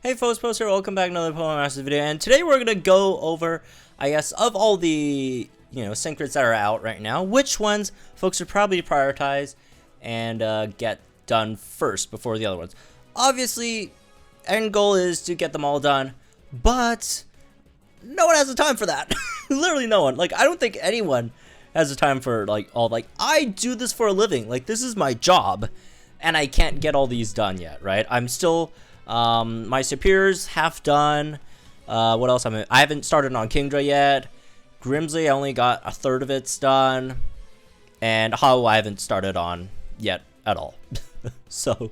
Hey folks, Post here, welcome back to another Pokemon Masters video, and today we're going to go over, I guess, of all the, secrets that are out right now, which ones folks should probably prioritize and get done first before the other ones. Obviously, end goal is to get them all done, but no one has the time for that. Literally no one. Like, I don't think anyone has the time for, I do this for a living. Like, this is my job, and I can't get all these done yet, right? I'm still... my superior's half done. What else? I haven't started on Kingdra yet. Grimsley, I only got a third of it's done. And How I haven't started on yet at all. So,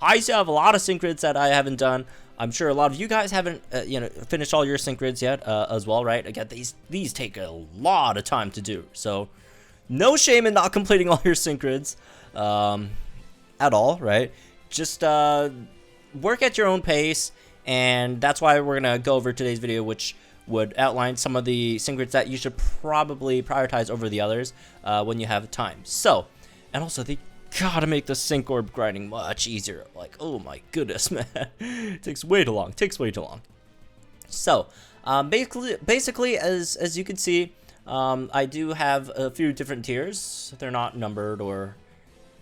I still have a lot of synchreds that I haven't done. I'm sure a lot of you guys haven't, finished all your synchreds yet, as well, right? Again, these take a lot of time to do. So, no shame in not completing all your synchreds, at all, right? Just, work at your own pace, and that's why we're gonna go over today's video, which would outline some of the synchreds that you should probably prioritize over the others when you have time. So, and also they gotta make the sync orb grinding much easier. Like, oh my goodness, man, it takes way too long. So, basically, as you can see, I do have a few different tiers. They're not numbered or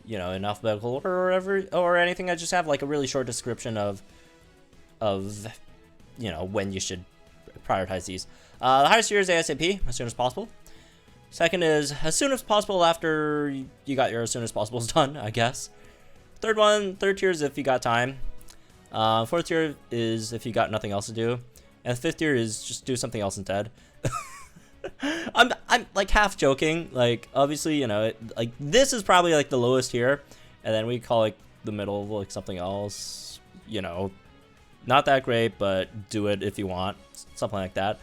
in alphabetical order or whatever, or anything. I just have like a really short description of when you should prioritize these. The highest tier is ASAP, as soon as possible. Second is as soon as possible after you got your as soon as possibles done, I guess. Third tier is if you got time. Fourth tier is if you got nothing else to do. And fifth tier is just do something else instead. I'm like half joking. Like, obviously, like this is probably like the lowest tier, and then we call like the middle like something else. Not that great, but do it if you want, something like that.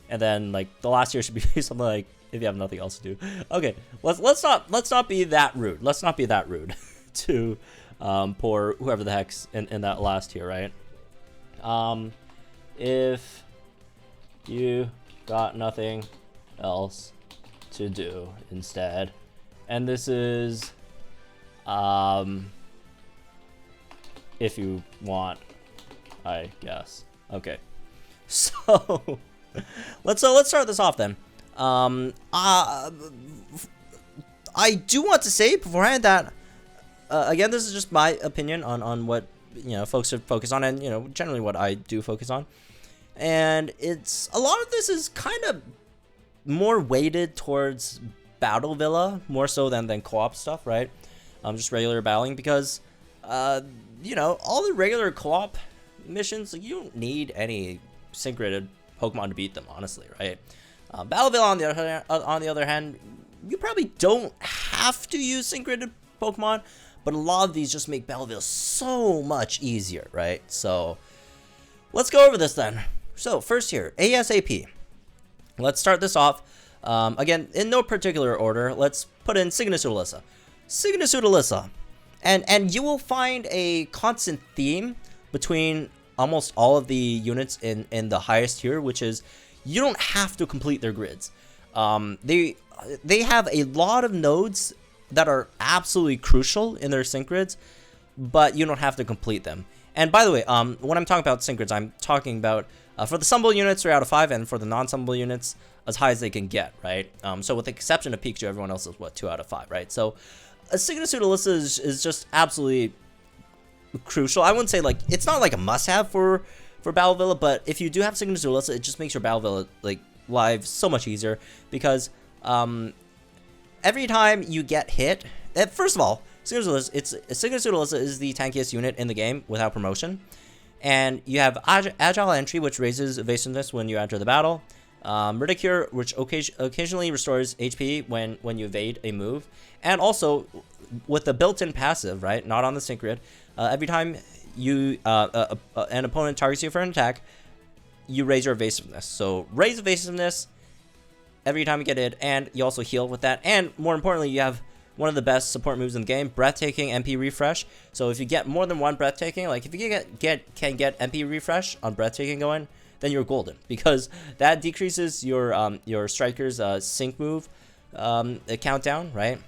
And then like the last tier should be something like if you have nothing else to do. Okay, let's not be that rude. Let's not be that rude to poor whoever the heck's in that last tier, right? If you got nothing else to do instead, and this is if you want, I guess. Okay, so let's start this off then. I do want to say beforehand that again, this is just my opinion on what folks should focus on, and generally what I do focus on. And it's a lot of this is kind of more weighted towards Battle Villa more so than co-op stuff, right? Just regular battling, because all the regular co-op missions, like, you don't need any synchronated Pokemon to beat them, honestly, right? Battle Villa on the other hand, you probably don't have to use synchronated Pokemon, but a lot of these just make Battle Villa so much easier, right? So let's go over this then. So, first here, ASAP. Let's start this off. Again, in no particular order, let's put in Signosudalissa. Signosudalissa. And you will find a constant theme between almost all of the units in the highest tier, which is you don't have to complete their grids. They have a lot of nodes that are absolutely crucial in their sync grids, but you don't have to complete them. And by the way, when I'm talking about sync grids, I'm talking about for the summable units, 3 out of 5, and for the non-summable units, as high as they can get, right? So with the exception of Pikachu, everyone else is, 2 out of 5, right? So a Signosudalissa is just absolutely crucial. I wouldn't say, like, it's not like a must-have for Battle Villa, but if you do have Signosudalissa, it just makes your Battle Villa, like, live so much easier, because every time you get hit, first of all, Signosudalissa is the tankiest unit in the game without promotion. And you have Agile Entry, which raises evasiveness when you enter the battle. Ridicure, which occasionally restores HP when you evade a move. And also, with the built-in passive, right, not on the sync grid, every time an opponent targets you for an attack, you raise your evasiveness. So, raise evasiveness every time you get hit, and you also heal with that. And more importantly, you have one of the best support moves in the game, Breathtaking MP Refresh. So if you get more than one Breathtaking, like if you can get MP Refresh on Breathtaking going, then you're golden, because that decreases your Stryker's sync move countdown, right?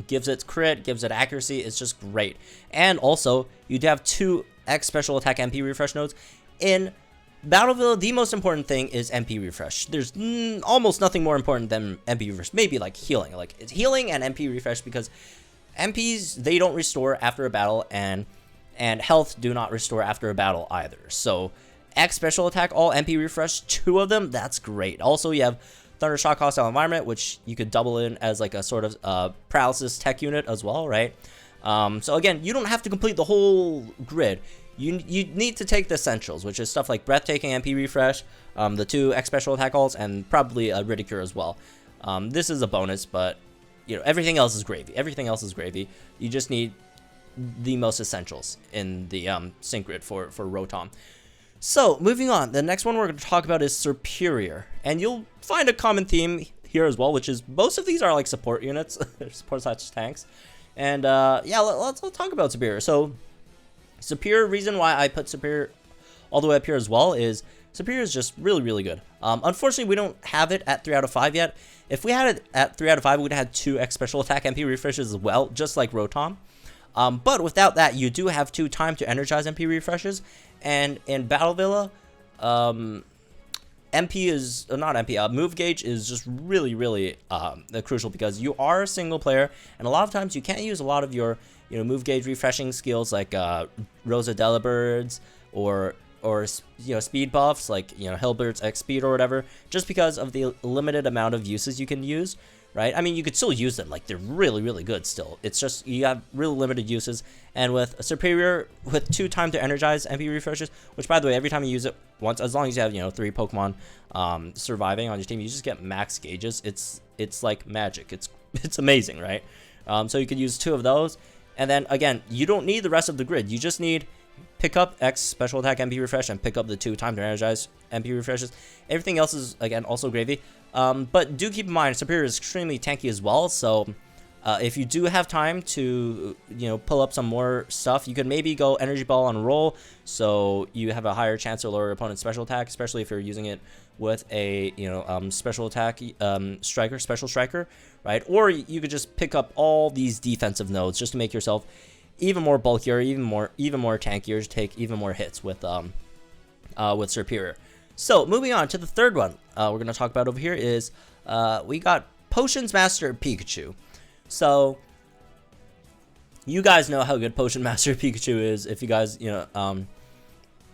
Gives it crit, gives it accuracy. It's just great. And also, you'd have two X special attack MP refresh nodes. In Battleville, the most important thing is MP refresh. There's almost nothing more important than MP refresh. Maybe like healing. Like it's healing and MP refresh, because MPs, they don't restore after a battle, and health do not restore after a battle either. So X special attack, all MP refresh, 2 of them, that's great. Also, you have Thunder Shock Hostile Environment, which you could double in as like a sort of paralysis tech unit as well, right? So again, you don't have to complete the whole grid. You need to take the essentials, which is stuff like Breathtaking MP refresh, the 2 X special attack alts, and probably a Ridicure as well. This is a bonus, but you know, everything else is gravy. Everything else is gravy. You just need the most essentials in the sync grid for Rotom. So moving on, the next one we're going to talk about is Superior, and you'll find a common theme here as well, which is most of these are like support units, support / tanks, and yeah, let's talk about Superior. So Superior, reason why I put Superior all the way up here as well is Superior is just really good. Unfortunately, we don't have it at 3 out of 5 yet. If we had it at 3 out of 5, we would have had 2 X special attack MP refreshes as well, just like Rotom. But without that, you do have 2 time to energize MP refreshes, and in Battlevilla, MP is not MP. Move gauge is just really crucial, because you are a single player, and a lot of times you can't use a lot of your move gauge refreshing skills like Rosa Delibirds or speed buffs like Hillbird's X speed or whatever, just because of the limited amount of uses you can use. Right? I mean, you could still use them. Like, they're really good still. It's just, you have really limited uses. And with Superior, with 2 time to energize MP refreshes, which, by the way, every time you use it once, as long as you have, 3 Pokemon surviving on your team, you just get max gauges. It's like magic. It's amazing, right? So you could use 2 of those. And then, again, you don't need the rest of the grid. You just need pick up X special attack MP refresh and pick up the 2 time to energize MP refreshes. Everything else is, again, also gravy. But do keep in mind, Superior is extremely tanky as well, so if you do have time to, pull up some more stuff, you could maybe go Energy Ball on roll, so you have a higher chance to lower your opponent's special attack, especially if you're using it with a, special attack Stryker, special Stryker, right? Or you could just pick up all these defensive nodes just to make yourself even more bulkier, even more tankier, to take even more hits with Superior. So, moving on to the third one we're going to talk about over here is we got Potions Master Pikachu. So, you guys know how good Potion Master Pikachu is if you guys,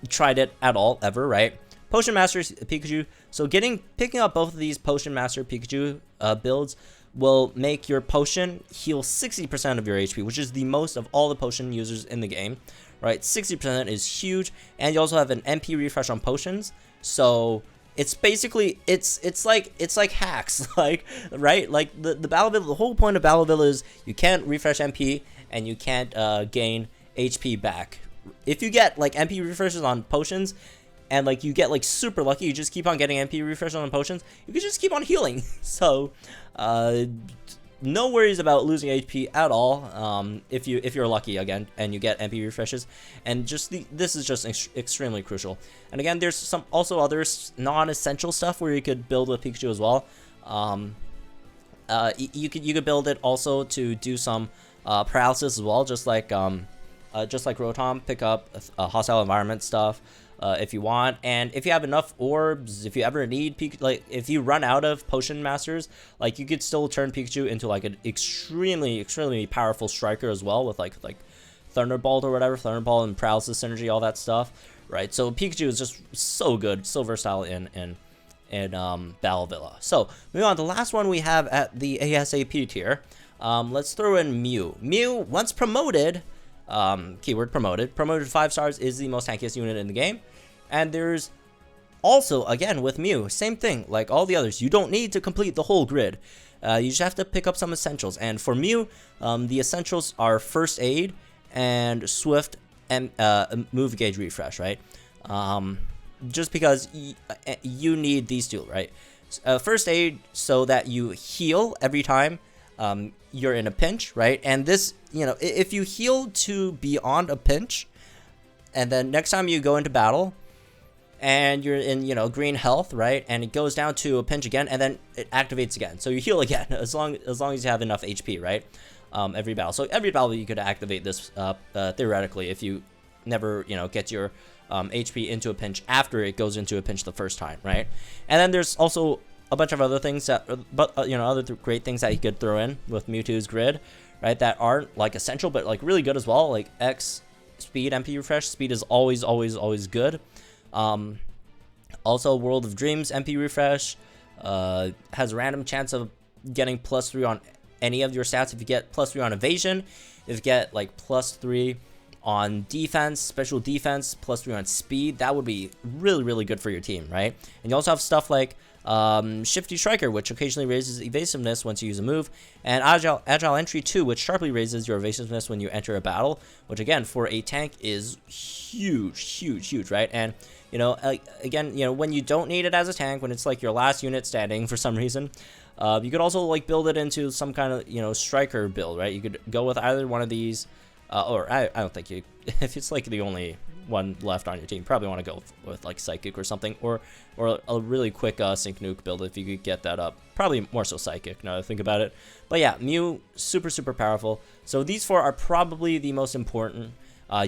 tried it at all, ever, right? Potion Master Pikachu. So, picking up both of these Potion Master Pikachu builds will make your potion heal 60% of your HP, which is the most of all the potion users in the game, right? 60% is huge, and you also have an MP refresh on potions. So it's basically it's like hacks, like, right? Like the Battleville, the whole point of Battleville is you can't refresh MP and you can't gain HP back. If you get like MP refreshes on potions and like you get like super lucky, you just keep on getting MP refreshes on potions, you can just keep on healing. So no worries about losing HP at all if you're lucky again and you get MP refreshes, and this is just extremely crucial. And again, there's some also other non-essential stuff where you could build with Pikachu as well. You could build it also to do some paralysis as well, just like Rotom. Pick up hostile environment stuff if you want, and if you have enough orbs, if you ever need like if you run out of potion masters, like you could still turn Pikachu into like an extremely powerful Stryker as well, with like Thunderbolt or whatever, Thunderbolt and paralysis synergy, all that stuff, right? So Pikachu is just so good, so versatile in Battlevilla. So moving on, the last one we have at the ASAP tier, let's throw in Mew. Mew, once promoted, keyword promoted 5 stars, is the most tankiest unit in the game. And there's also, again, with Mew, same thing, like all the others, you don't need to complete the whole grid. You just have to pick up some essentials. And for Mew, the essentials are First Aid and Swift and Move Gauge Refresh, right? Just because you need these 2, right? First Aid, so that you heal every time you're in a pinch, right? And this, if you heal to beyond a pinch, and then next time you go into battle, and you're in, green health, right? And it goes down to a pinch again, and then it activates again. So you heal again, as long as you have enough HP, right? Every battle. So every battle you could activate this, theoretically, if you never, you know, get your HP into a pinch after it goes into a pinch the first time, right? And then there's also a bunch of other things that, you know, other great things that you could throw in with Mewtwo's grid, right? That aren't like essential, but like really good as well. Like X speed MP refresh. Speed is always good. Also, World of Dreams MP refresh has a random chance of getting +3 on any of your stats. If you get +3 on evasion, if you get like +3 on defense, special defense, +3 on speed, that would be really good for your team, right? And you also have stuff like Shifty Stryker, which occasionally raises evasiveness once you use a move, and Agile Entry 2, which sharply raises your evasiveness when you enter a battle, which again for a tank is huge, right? And you know, again, you know, when you don't need it as a tank, when it's like your last unit standing for some reason, you could also like build it into some kind of, you know, Stryker build, right? You could go with either one of these, or I don't think you, if it's like the only one left on your team, probably want to go with like Psychic or something, or a really quick Sync Nuke build if you could get that up. Probably more so Psychic now that I think about it. But yeah, Mew, super powerful. So these 4 are probably the most important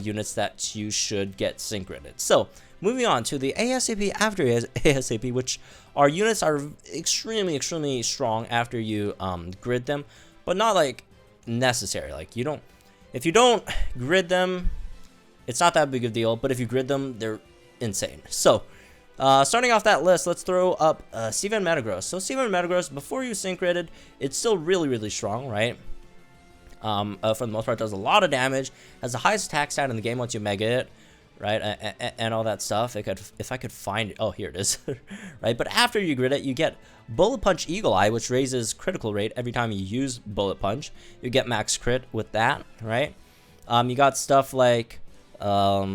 units that you should get sync gridded. So moving on to the ASAP after ASAP, which are units that are extremely strong after you grid them, but not like necessary. Like if you don't grid them, it's not that big of a deal, but if you grid them, they're insane. So starting off that list, let's throw up Steven Metagross. So Steven Metagross, before you sync gridded, it's still really strong, right? For the most part, does a lot of damage, has the highest attack stat in the game once you mega it, right? And all that stuff. If I could find it, oh, here it is, right? But after you grid it, you get Bullet Punch Eagle Eye, which raises critical rate every time you use Bullet Punch. You get max crit with that, right? You got stuff like, let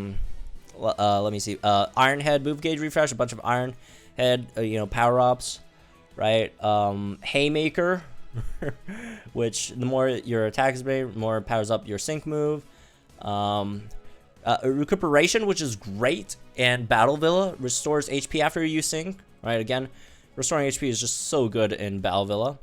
me see, Iron Head move gauge refresh, a bunch of Iron Head, you know, power ups, right? Haymaker, which the more your attack is made, the more powers up your sync move. Recuperation, which is great, and Battle Villa restores HP after you sync, right? Again, restoring HP is just so good in Battle Villa,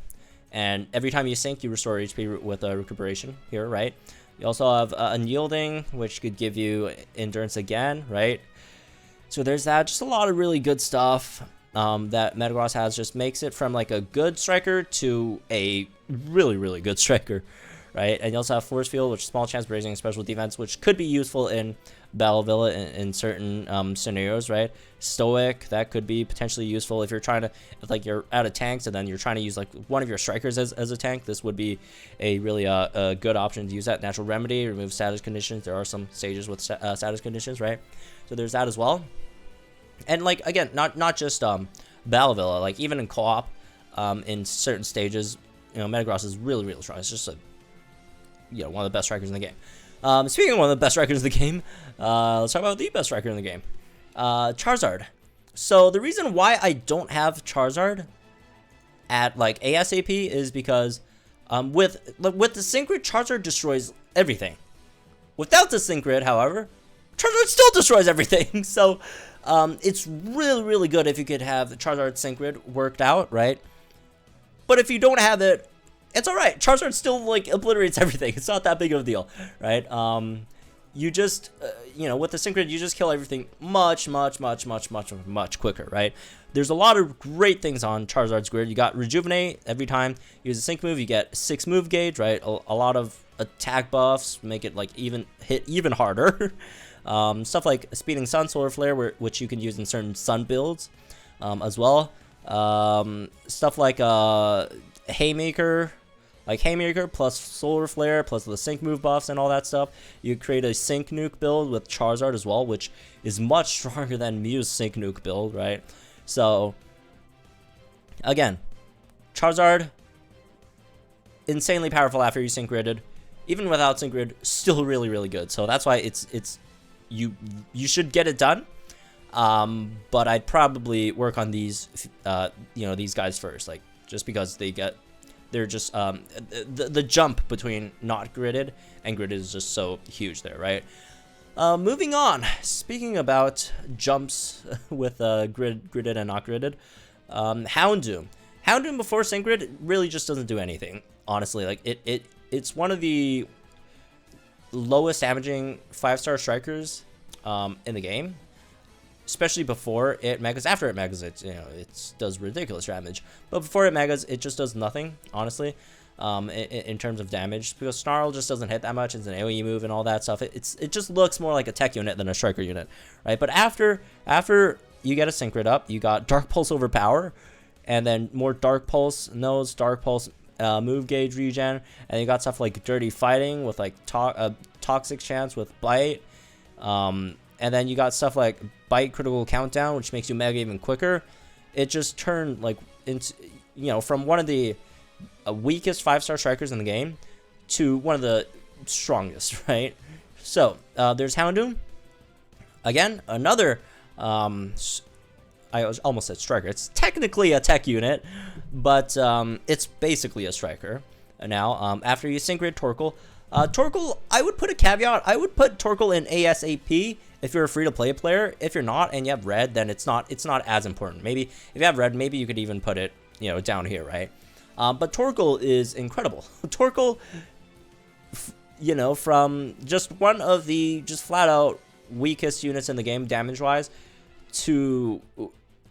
and every time you sync, you restore HP with recuperation here, right? You also have Unyielding, which could give you endurance again, right? So there's that. Just a lot of really good stuff that Metagross has. Just makes it from like a good striker to a really good striker, right? And you also have Force Field, which is small chance of raising special defense, which could be useful in Battle Villa in certain scenarios, right? Stoic, that could be potentially useful if you're trying to, if like you're out of tanks and then you're trying to use like one of your strikers as a tank. This would be a really a good option to use that. Natural Remedy, remove status conditions. There are some stages with status conditions, right? So there's that as well. And like again, not just Battle Villa, like even in co-op, in certain stages, you know, Metagross is really strong. It's just a, you know, one of the best strikers in the game. Speaking of one of the best strikers in the game, let's talk about the best striker in the game, Charizard. So the reason why I don't have Charizard at like ASAP is because with the sync grid, Charizard destroys everything. Without the sync grid, however, Charizard still destroys everything. So it's really good if you could have the Charizard sync grid worked out, right? But if you don't have it, it's alright. Charizard still like obliterates everything. It's not that big of a deal, right? You just, you know, with the sync grid, you just kill everything much quicker, right? There's a lot of great things on Charizard's grid. You got Rejuvenate. Every time you use a sync move, you get 6 move gauge, right? A lot of attack buffs make it like hit even harder. Stuff like Speeding Sun, Solar Flare, which you can use in certain Sun builds as well. Stuff like Haymaker. Like Haymaker plus Solar Flare plus the sync move buffs and all that stuff. You create a sync nuke build with Charizard as well, which is much stronger than Mew's sync nuke build, right? So again, Charizard, insanely powerful after you sync gridded. Even without sync grid, still really good. So that's why it's you should get it done. But I'd probably work on these you know, these guys first, like just because they're just the jump between not gridded and gridded is just so huge there, right? Moving on, speaking about jumps with gridded and not gridded, Houndoom before sync grid really just doesn't do anything, honestly. Like it's one of the lowest damaging 5-star strikers in the game, especially before it megas. After it megas, it does ridiculous damage, but before it megas, it just does nothing, honestly, in terms of damage, because Snarl just doesn't hit that much. It's an AoE move and all that stuff. It just looks more like a tech unit than a striker unit, right? But after you get a Synchro up, you got Dark Pulse Overpower, and then more Dark Pulse nodes, Dark Pulse move gauge regen, and you got stuff like Dirty Fighting with like Toxic Chance with Bite, and then you got stuff like Bite Critical Countdown, which makes you mega even quicker. It just turned like into, from one of the weakest 5-star strikers in the game to one of the strongest, right? So there's Houndoom. Again, another I almost said striker. It's technically a tech unit, but it's basically a striker. Now, after you synchro Torkoal, Torkoal, I would put a caveat. I would put Torkoal in ASAP if you're a free-to-play player. If you're not and you have red, then it's not as important. Maybe if you have red, maybe you could even put it, down here, right? But Torkoal is incredible. Torkoal, from just one of the just flat-out weakest units in the game damage-wise to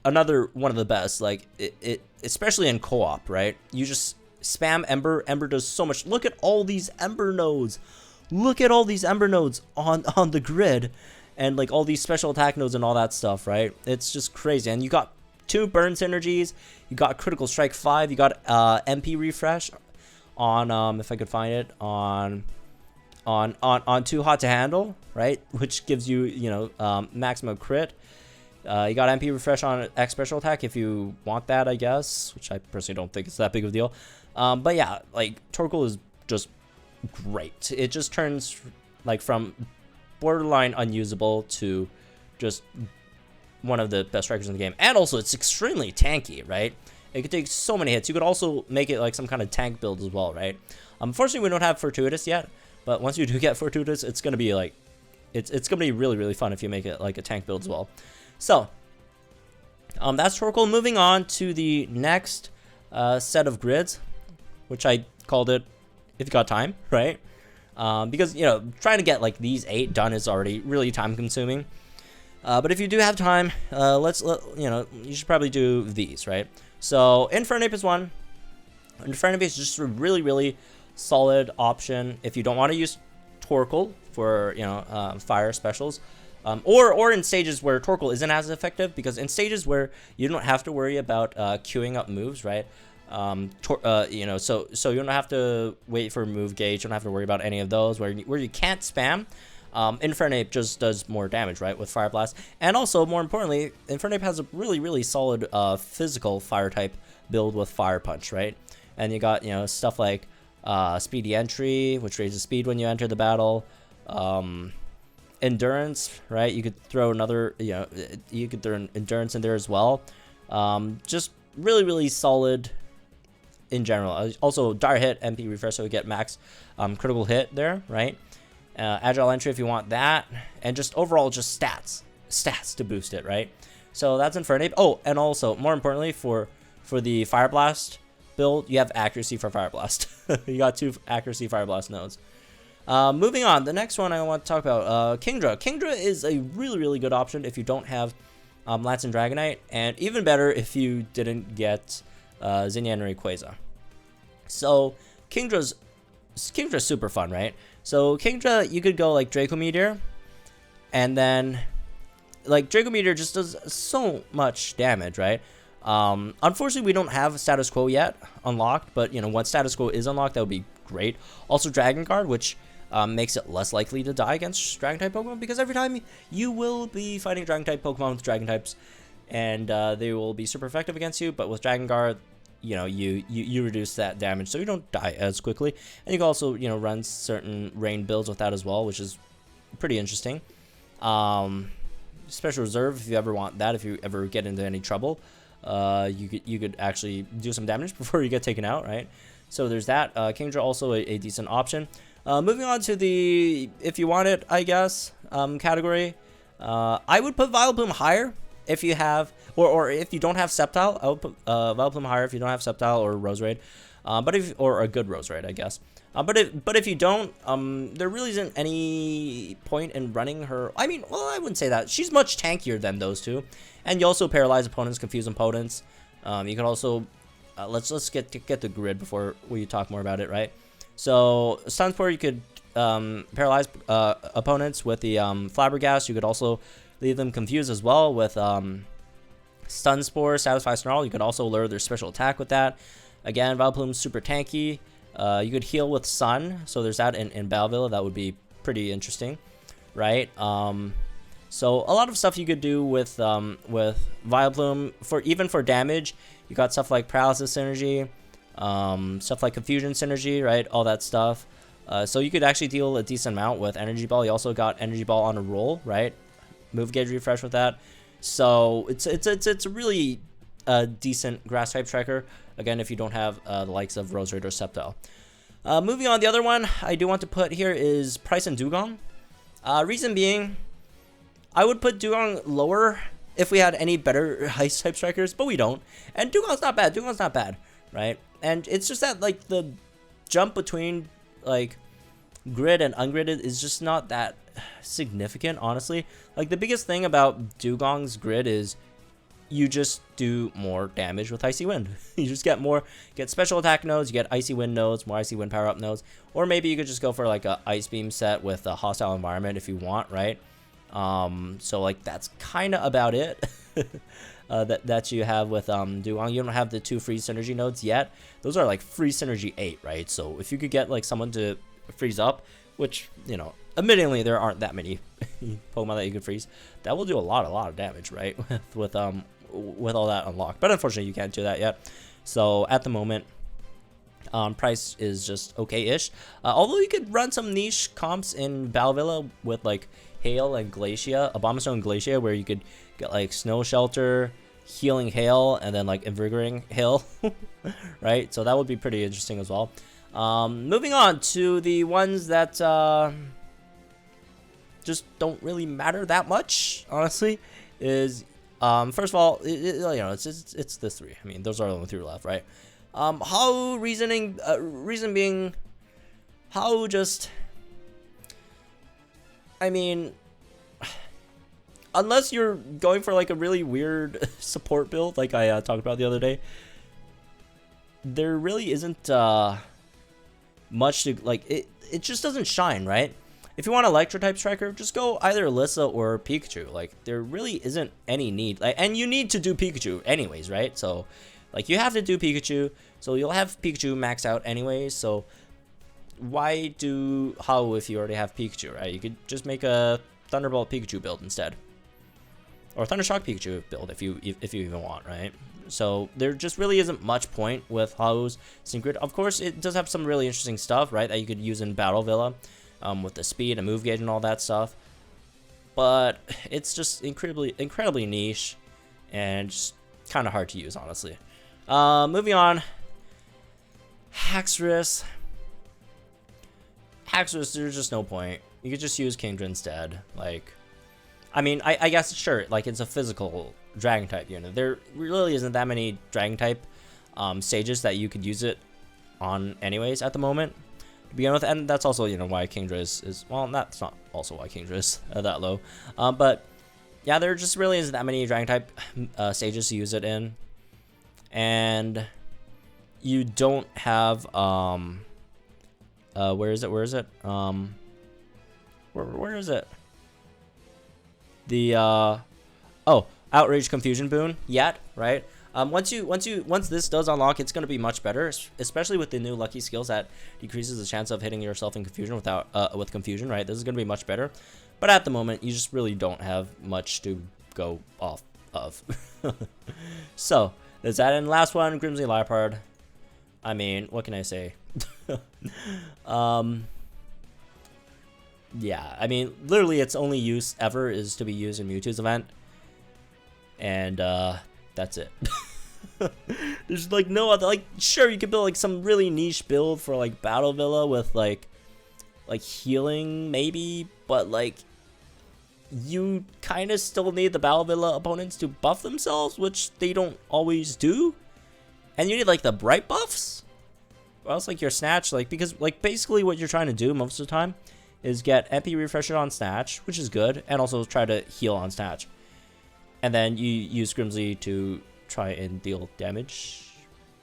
another one of the best, like it especially in co-op, right? You just spam Ember. Ember does so much. Look at all these Ember nodes. Look at all these Ember nodes on the grid, and like all these special attack nodes and all that stuff, right? It's just crazy. And you got 2 burn synergies. You got critical strike 5. You got MP refresh on if I could find it on Too Hot to Handle, right? Which gives you maximum crit. You got MP refresh on X special attack if you want that, I guess, which I personally don't think it's that big of a deal. But yeah, like Torkoal is just great. It just turns like from borderline unusable to just one of the best strikers in the game. And also it's extremely tanky, right? It could take so many hits. You could also make it like some kind of tank build as well, right? Unfortunately, we don't have Fortuitous yet, but once you do get Fortuitous, it's gonna be like it's gonna be really, really fun if you make it like a tank build as well. So, that's Torkoal. Moving on to the next set of grids, which I called it if you got time, right? Because, trying to get like these 8 done is already really time consuming. But if you do have time, you should probably do these, right? So, Infernape is one. Infernape is just a really, really solid option if you don't want to use Torkoal for, fire specials. Or in stages where Torkoal isn't as effective, because in stages where you don't have to worry about queuing up moves, right? So you don't have to wait for move gauge. You don't have to worry about any of those where you can't spam. Infernape just does more damage, right, with Fire Blast, and also more importantly, Infernape has a really, really solid physical fire type build with Fire Punch, right? And you got stuff like Speedy Entry, which raises speed when you enter the battle. Endurance, right? You could throw another, you could throw Endurance in there as well. Just really, really solid in general. Also, Dire Hit, MP Refresh, so we get max critical hit there, right? Agile Entry if you want that. And just overall, just stats to boost it, right? So that's Infernape. Oh, and also, more importantly, for the Fire Blast build, you have accuracy for Fire Blast. You got 2 accuracy Fire Blast nodes. Moving on, the next one I want to talk about, Kingdra. Kingdra is a really, really good option if you don't have Lance and Dragonite, and even better if you didn't get Zinnia and Rayquaza. So Kingdra's super fun, right? So Kingdra, you could go like Draco Meteor, and then like Draco Meteor just does so much damage, right? Unfortunately, we don't have Status Quo yet unlocked, but once Status Quo is unlocked, that would be great. Also Dragon Guard, which makes it less likely to die against Dragon type Pokemon, because every time you will be fighting Dragon type Pokemon with Dragon types, and they will be super effective against you. But with Dragon Guard, you reduce that damage, so you don't die as quickly. And you can also run certain rain builds with that as well, which is pretty interesting. Special Reserve, if you ever want that, if you ever get into any trouble, you could actually do some damage before you get taken out, right? So there's that. Kingdra also a decent option. Moving on to the if you want it, I guess, category. I would put Vileplume higher if you have, or if you don't have Sceptile. I would put Vileplume higher if you don't have Sceptile or Roserade. Or a good Roserade, I guess. But if you don't, there really isn't any point in running her. I mean, well, I wouldn't say that. She's much tankier than those two, and you also paralyze opponents, confuse opponents. You can also let's get the grid before we talk more about it, right? So Stun Spore, you could paralyze opponents with the Flabbergast. You could also leave them confused as well with Stun Spore, Satisfy Snarl. You could also lure their special attack with that. Again, Vileplume's super tanky. You could heal with Sun, so there's that in Battle. That would be pretty interesting, right? So a lot of stuff you could do with Vileplume even for damage. You got stuff like Paralysis Synergy, stuff like Confusion Synergy, right? All that stuff. So you could actually deal a decent amount with Energy Ball. You also got Energy Ball on a roll, right? Move Gauge Refresh with that. So it's really a decent Grass type Striker. Again, if you don't have the likes of Roserade or Sceptile. Moving on, the other one I do want to put here is Price and Dugong. Reason being, I would put Dugong lower if we had any better Ice type Strikers, but we don't. And Dugong's not bad. Dugong's not bad, right? And it's just that like the jump between like grid and ungrid is just not that significant, honestly. Like the biggest thing about Dugong's grid is you just do more damage with Icy Wind. You just get special attack nodes, you get Icy Wind nodes, more Icy Wind power up nodes, or maybe you could just go for like a Ice Beam set with a hostile environment if you want, right? So like that's kind of about it that you have with Dugong. You don't have the 2 free synergy nodes yet. Those are like free synergy 8, right? So if you could get like someone to freeze up, which, you know, admittedly there aren't that many Pokemon that you could freeze, that will do a lot of damage, right? with all that unlocked. But unfortunately you can't do that yet. So at the moment, price is just okay-ish. Although you could run some niche comps in Balvilla with like Hail and Glacia, Abomasnow and Glacia, where you could get like Snow Shelter, Healing Hail, and then like Invigorating Hail, right? So that would be pretty interesting as well. Moving on to the ones that just don't really matter that much, honestly, is first of all, you know, it's this 3. I mean, those are the only 3 left, right? Reason being, how just, I mean, unless you're going for like a really weird support build, like I talked about the other day, there really isn't much to like. It just doesn't shine, right? If you want Electro type Striker, just go either Alyssa or Pikachu. Like there really isn't any need, like, and you need to do Pikachu anyways, right? So like you have to do Pikachu, so you'll have Pikachu maxed out anyways. So why do How if you already have Pikachu, right? You could just make a Thunderbolt Pikachu build instead, or Thundershock Pikachu build if you even want, right? So there just really isn't much point with How's Synchro. Of course, it does have some really interesting stuff, right, that you could use in Battle Villa, with the speed and move gauge and all that stuff. But it's just incredibly niche and just kind of hard to use, honestly. Moving on, Haxorus. There's just no point. You could just use Kingdra instead. Like, I mean, I guess, sure, like, it's a physical Dragon type unit. There really isn't that many Dragon type stages that you could use it on anyways at the moment, to begin with. And that's also, you know, why Kingdra is well, that's not also why Kingdra is that low. But, yeah, there just really isn't that many Dragon type stages to use it in. And you don't have, where is it? Where is it? Where is it? The Outrage Confusion boon yet, right? Once this does unlock, it's gonna be much better, especially with the new lucky skills that decreases the chance of hitting yourself in confusion with confusion, right? This is gonna be much better. But at the moment, you just really don't have much to go off of. So there's that, and last one, Grimsley Leopard. I mean, what can I say? Yeah, I mean, literally its only use ever is to be used in Mewtwo's event. And that's it. There's like no other, like, sure, you could build like some really niche build for like Battle Villa with like healing maybe, but like you kind of still need the Battle Villa opponents to buff themselves, which they don't always do. And you need like the bright buffs. or else like your Snatch, like, because like basically what you're trying to do most of the time is get MP refresher on Snatch, which is good, and also try to heal on Snatch. And then you use Grimsley to try and deal damage,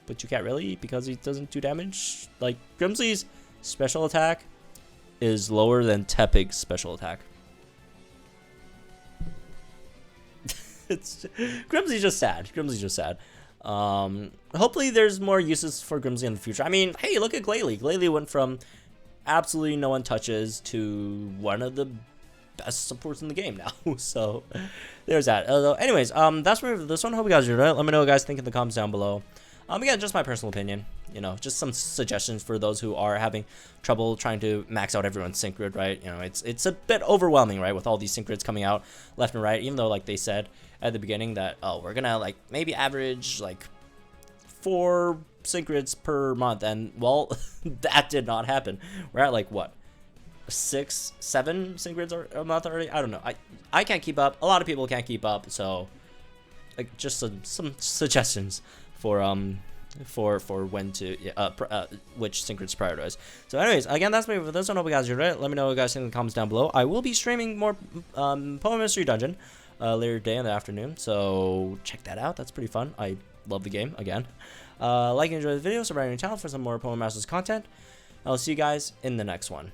but you can't really because he doesn't do damage. Like, Grimsley's special attack is lower than Tepig's special attack. Grimsley's just sad. Grimsley's just sad. Hopefully there's more uses for Grimsley in the future. I mean, hey, look at Glalie. Glalie went from absolutely no one touches to one of the best supports in the game now. So there's that. Anyways, that's for this one. Hope you guys enjoyed it. Let me know what you guys think in the comments down below. Again, just my personal opinion. You know, just some suggestions for those who are having trouble trying to max out everyone's sync grid, right? You know, it's a bit overwhelming, right, with all these sync grids coming out left and right, even though, like they said at the beginning that, oh, we're gonna, like, maybe average, like, 4 sync grids per month, and, well, that did not happen. We're at, like, what, 6, 7 sync grids a month already? I don't know. I can't keep up. A lot of people can't keep up, so, like, just some suggestions for when to which sync grids to prioritize. So anyways, again, that's me for this one. Hope you guys enjoyed it. Let me know what you guys think in the comments down below. I will be streaming more Poem Mystery Dungeon later today in the afternoon, so check that out. That's pretty fun. I love the game again. Like and enjoy the video, subscribe to the channel for some more Poem Masters content. I'll see you guys in the next one.